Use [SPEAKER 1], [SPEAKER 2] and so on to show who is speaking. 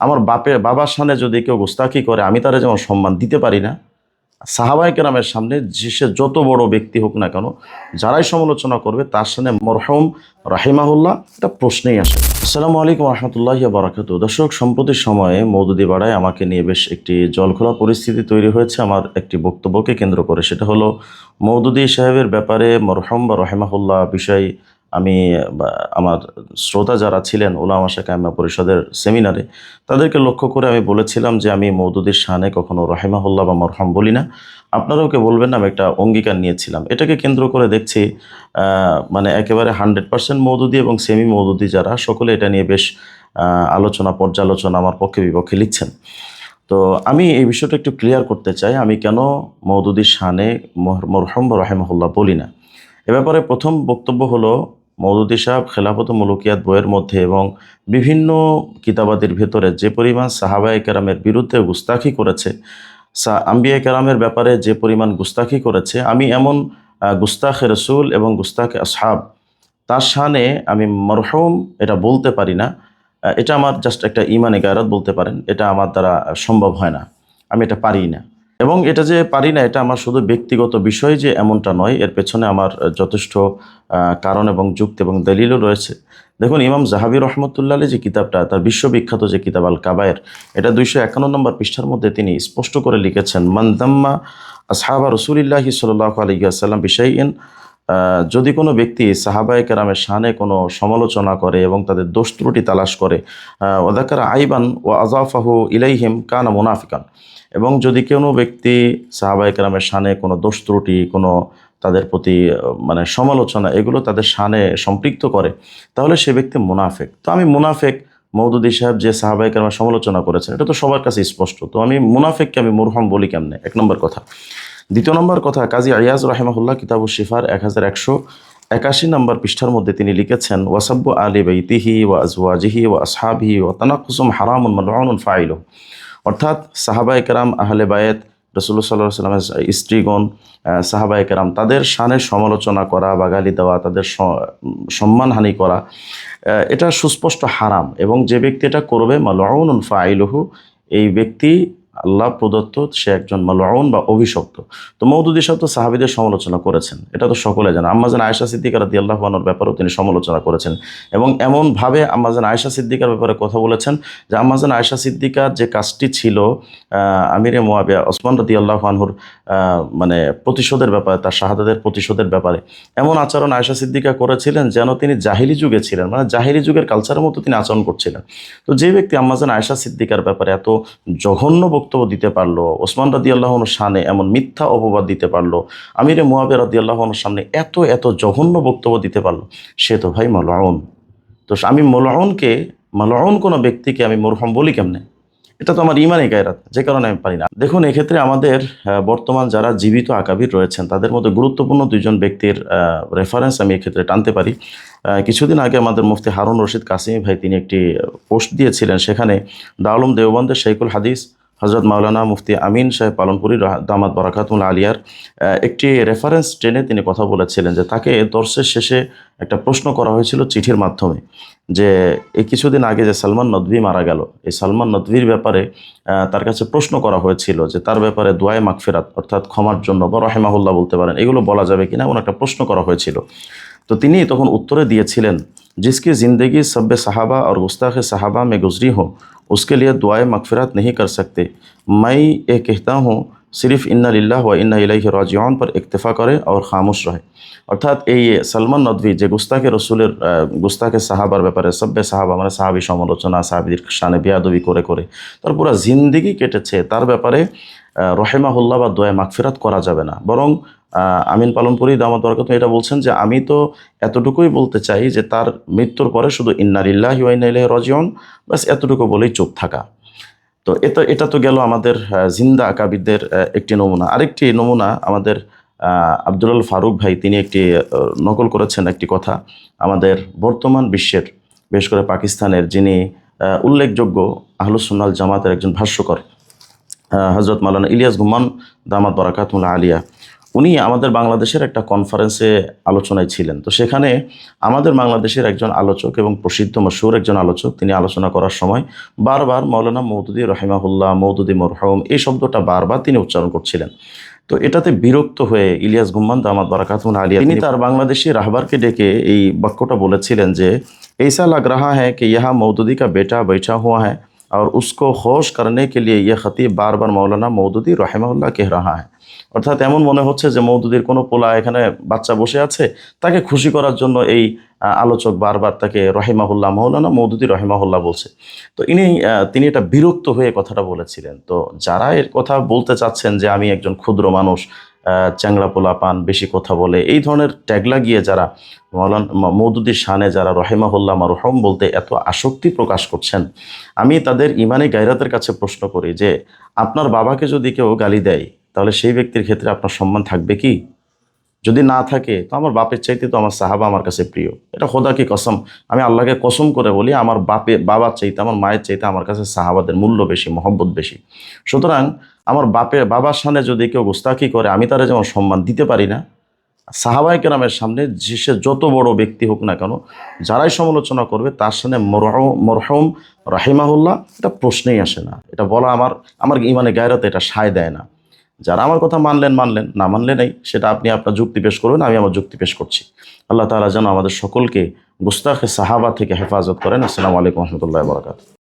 [SPEAKER 1] আমার বাবার সামনে যদি কেউ গোস্তাকি করে আমি তারা যেমন সম্মান দিতে পারি না, সাহাবায়ে কেরামের সামনে যে সে যত বড় ব্যক্তি হোক না কেন, যারাই সমালোচনা করবে তার সামনে মরহুম রাহিমাহুল্লাহ এটা প্রশ্নেই আসে। আসসালামু আলাইকুম রহমতুল্লাহি ওয়া বারাকাতুহু। দর্শক, সম্প্রতি সময়ে মওদুদীপাড়ায় আমাকে নিয়ে বেশ একটি জলঘোলা পরিস্থিতি তৈরি হয়েছে আমার একটি বক্তব্যকে কেন্দ্র করে। সেটা হলো মওদুদী সাহেবের ব্যাপারে মরহুম বা রাহিমাহুল্লাহ বিষয় আমি আমার শ্রোতা যারা ছিলেন উলামা শায়খ পরিষদের সেমিনারে, তাদেরকে লক্ষ্য করে আমি বলেছিলাম যে আমি মওদুদীর শানে কখনো রাহিমাহুল্লাহ বা মরহুম বলি না। আপনারাও কেউ বলবেন না, আমি একটা অঙ্গীকার নিয়েছিলাম। এটাকে কেন্দ্র করে দেখছি মানে একেবারে 100% মওদুদী এবং সেমি মওদুদী যারা, সকলে এটা নিয়ে বেশ আলোচনা পর্যালোচনা আমার পক্ষে বিপক্ষে লিখছেন। তো আমি এই বিষয়টা একটু ক্লিয়ার করতে চাই, আমি কেন মওদুদীর শানে মরহুম বা রাহিমাহুল্লাহ বলি না। এ ব্যাপারে প্রথম বক্তব্য হলো, মওদুদী সাহেব খেলাফত ও মুলুকিয়াত বইয়ের মধ্যে এবং বিভিন্ন কিতাবাদির ভেতরে যে পরিমাণ সাহাবায়ে কেরামের বিরুদ্ধে গুস্তাখি করেছে, আম্বিয়ায়ে কেরামের ব্যাপারে যে পরিমাণ গুস্তাখি করেছে, আমি এমন গুস্তাখে রসুল এবং গুস্তাখে আসহাব তার শানে আমি মরহুম এটা বলতে পারি না। এটা আমার জাস্ট একটা ইমানে গায়রাত বলতে পারেন, এটা আমার দ্বারা সম্ভব হয় না, আমি এটা পারি না। এবং এটা যে পারি না এটা আমার শুধু ব্যক্তিগত বিষয় যে এমনটা নয়, এর পেছনে আমার যথেষ্ট কারণ এবং যুক্তি এবং দলিলও রয়েছে। দেখুন, ইমাম জাহাবি রহমতুল্লাহ আলাইহি যে কিতাবটা, তার বিশ্ববিখ্যাত যে কিতাব আল কাবায়ের, এটা 251 নম্বর পৃষ্ঠার মধ্যে তিনি স্পষ্ট করে লিখেছেন, মান দাম্মা আসহাবা রসুলিল্লাহি সাল্লাল্লাহু আলাইহি ওয়াসাল্লাম বিশাইইন, যদি কোনো ব্যক্তি সাহাবায়ে কেরামের শানে কোনো সমালোচনা করে এবং তাদের দোষ ত্রুটি তালাশ করে, ওয়াদাকারা আইবান ও আজাফাহু ইলাইহিম কানা মুনাফিকান, এবং যদি কোনো ব্যক্তি সাহাবায়ে কেরামের শানে কোনো দোষ ত্রুটি, কোনো তাদের প্রতি মানে সমালোচনা, এগুলো তাদের শানে সম্পৃক্ত করে, তাহলে সে ব্যক্তি মুনাফেক। তো আমি মুনাফেক, মওদুদী সাহেব যে সাহাবায়ে কেরামের সমালোচনা করেছেন এটা তো সবার কাছে স্পষ্ট, তো আমি মুনাফেককে আমি মুরহম বলি কেমনে? এক নম্বর কথা। দ্বিতীয় নম্বর কথা, কাজী আইয়াজ রাহিমাহুল্লাহ কিতাবুশ শিফার 1181 নম্বর পৃষ্ঠার মধ্যে তিনি লিখেছেন, ওয়াসাব্বু আলি বাইতিহি ওয়া আজওয়াজিহি ওয়া আসহাবিহি ওয়া তানাক্কুসুম হারামুন মালউনুন ফাইলুহু, অর্থাৎ সাহাবায়ে কেরাম, আহলে বায়েত, রাসূলুল্লাহ সাল্লাল্লাহু আলাইহি ওয়াসাল্লামের স্ত্রীগণ, সাহাবায়ে কেরাম, তাদের শানের সমালোচনা করা বা গালি দেওয়া, তাদের সম্মানহানি করা, এটা সুস্পষ্ট হারাম, এবং যে ব্যক্তি এটা করবে মালউনুন ফাইলুহু, এই ব্যক্তি আল্লাহ প্রদত্ত, সে একজন মালউন বা অভিশপ্ত। তো মওদুদী সাহেব তো সাহাবীদের সমালোচনা করেছেন, এটা তো সকলে জানে। আম্মাজান আয়েশা সিদ্দিকা রাদিয়াল্লাহু আনহার ব্যাপারেও তিনি সমালোচনা করেছেন, এবং এমনভাবে আম্মাজান আয়েশা সিদ্দিকার ব্যাপারে কথা বলেছেন যে আম্মাজান আয়েশা সিদ্দিকার যে কাজটি ছিল আমিরে মুয়াবিয়া ওসমান রাদিয়াল্লাহু আনহুর মানে প্রতিশোধের ব্যাপারে, তার শাহাদাতের প্রতিশোধের ব্যাপারে, এমন আচরণ আয়েশা সিদ্দিকা করেছিলেন যেন তিনি জাহিলি যুগে ছিলেন, মানে জাহিলি যুগের কালচারের মতো তিনি আচরণ করছিলেন। তো যে ব্যক্তি আম্মাজান আয়েশা সিদ্দিকার ব্যাপারে এত জঘন্য বক্তব্য দিতে পারলো, ওসমান রাদিয়াল্লাহু আনহুর শানে এমন মিথ্যা অপবাদ দিতে পারলো, আমিরে মুয়াবিয়া রাদিয়াল্লাহু আনহুর সামনে এত এত জঘন্য বক্তব্য দিতে পারলো, সে তো ভাই মালউন। তো আমি মালউন কোনো ব্যক্তিকে আমি মুরহম বলি কেমনে? এটা তো আমার ইমানই গায়রাত, যে কারণে আমি পারি না। দেখুন, এক্ষেত্রে আমাদের বর্তমান যারা জীবিত আকাবির রয়েছেন তাদের মধ্যে গুরুত্বপূর্ণ দুইজন ব্যক্তির রেফারেন্স আমি এক্ষেত্রে টানতে পারি। কিছুদিন আগে আমাদের মুফতি হারুন রশিদ কাসিমি ভাই তিনি একটি পোস্ট দিয়েছিলেন, সেখানে দারুল দেওবন্দের শাইখুল হাদিস হযরত মাওলানা মুফতি আমিন সাহেব পালনপুরি দামাত বারাকাতুল আলিয়ার একটি রেফারেন্স টেনে তিনি কথা বলেছিলেন যে তাকে দর্সের শেষে একটা প্রশ্ন করা হয়েছিল চিঠির মাধ্যমে, যে এই কিছুদিন আগে যে সালমান নদভী মারা গেল, এই সালমান নদভীর ব্যাপারে তার কাছে প্রশ্ন করা হয়েছিল যে তার ব্যাপারে দোয়ায়ে মাগফিরাত অর্থাৎ ক্ষমার জন্য বা রাহিমাহুল্লাহ বলতে পারেন, এগুলো বলা যাবে কিনা, এমন একটা প্রশ্ন করা হয়েছিল। তো তিনি তখন উত্তরে দিয়েছিলেন, जिसकी ज़िंदगी सब सहाबा और गुस्ताख सहाबा में गुजरी हो उसके लिए दुआए मगफिरत नहीं कर सकते। मैं ये कहता हूँ सिर्फ इन्ना लिल्लाह व इन्ना इलैहि राजिऊन पर इक्तफा करे और खामोश रहे। অর্থাৎ এই সালমান নদভী যে গুস্তাখে রসুলের গুস্তাখে সাহাবার ব্যাপারে সব্বে সাহাবা মানে সাহাবি সমালোচনা, সাহাবিদের শানে বেয়াদবি করে করে তার পুরো জিন্দিগি কেটেছে, তার ব্যাপারে রহিমাহুল্লাহ বা দোয়া মাগফিরাত করা যাবে না। বরং আমিন পালনপুরি দামাত বারাকাতুহু এটা বলছেন যে আমি তো এতটুকুই বলতে চাই যে তার মৃত্যুর পরে শুধু ইন্না লিল্লাহি ওয়া ইন্না ইলাইহি রাজিউন, বাস এতটুকু বলেই চুপ থাকা। তো এটা তো গেল আমাদের জিন্দা আকাবিরদের একটি নমুনা। আরেকটি নমুনা আমাদের আব্দুল ফারুক ভাই, তিনি একটি নকল করেছেন একটি কথা আমাদের বর্তমান বিশ্বের, বিশেষ করে পাকিস্তানের, যিনি উল্লেখযোগ্য আহলুস সুন্নাহ ওয়াল জামাতের একজন ভাষ্যকর হযরত মাওলানা ইলিয়াস গুমান দামাত বারাকাতুহু আলিয়া, উনি আমাদের বাংলাদেশের একটা কনফারেন্সে আলোচনায় ছিলেন। তো সেখানে আমাদের বাংলাদেশের একজন আলোচক এবং প্রসিদ্ধ মশহুর একজন আলোচক, তিনি আলোচনা করার সময় বারবার মাওলানা মওদুদী রহিমাহুল্লাহ, মওদুদী মরহুম এই শব্দটা বারবার তিনি উচ্চারণ করছিলেন। তো এটাতে বিরক্ত হয়ে ইলিয়াস গুম্মান দামাত বারাকাতুহু আলিয়া তিনি তার বাংলাদেশি রাহবারকে ডেকে এই বাক্যটা বলেছিলেন যে ऐसा लग रहा है कि यहाँ मौदूदी का बेटा बैठा हुआ है और उसको खुश करने के लिए ये खतीब बार बार मौलाना मौदूदी रहमहुल्लाह कह रहा है। অর্থাৎ এমন মনে হচ্ছে যে মওদুদির কোনো পোলা এখানে বাচ্চা বসে আছে, তাকে খুশি করার জন্য এই আলোচক বারবার তাকে রহিমাহুল্লাহ, মৌলানা মওদুদি রহিমাহুল্লাহ বলছে। তো তিনি এটা বিরক্ত হয়ে কথাটা বলেছিলেন। তো যারা এর কথা বলতে চাচ্ছেন যে আমি একজন ক্ষুদ্র মানুষ, চ্যাংড়া পোলা পান, বেশি কথা বলে, এই ধরনের ট্যাগ লাগিয়ে যারা মওদুদির শানে যারা রহিমাহুল্লাহ মারহুম বলতে এত আসক্তি প্রকাশ করছেন, আমি তাদের ইমানি গায়রাতের কাছে প্রশ্ন করি যে আপনার বাবাকে যদি কেউ গালি দেয় তাহলে সেই ব্যক্তির ক্ষেত্রে আপনার সম্মান থাকবে কি? যদি না থাকে তো আমার বাপের চাইতে তো আমার সাহাবা আমার কাছে প্রিয়। এটা খোদা কি কসম, আমি আল্লাহকে কসম করে বলি, আমার বাবার চাইতে, আমার মায়ের চাইতে আমার কাছে সাহাবাদের মূল্য বেশি, মহব্বত বেশি। সুতরাং আমার বাবার সামনে যদি কেউ গোস্তাকি করে আমি তারা যেমন সম্মান দিতে পারি না, সাহাবায়ে কেরামের সামনে সে যত বড় ব্যক্তি হোক না কেন, যারাই সমালোচনা করবে তার সামনে মরহুম রাহিমাহুল্লাহ এটা প্রশ্নেই আসে না। এটা বলা আমার ইমানে গায়রতে এটা সায় দেয় না। যারা আমার কথা মানলেন মানলেন, না মানলে নাই, সেটা আপনি আপনার যুক্তি পেশ করবেন, আমি আমার যুক্তি পেশ করছি। আল্লাহ তাআলা যেন আমাদের সকলকে গুস্তাখে সাহাবা থেকে হেফাজত করেন। আসসালামু আলাইকুম ওয়া রাহমাতুল্লাহি ওয়া বারাকাতুহু।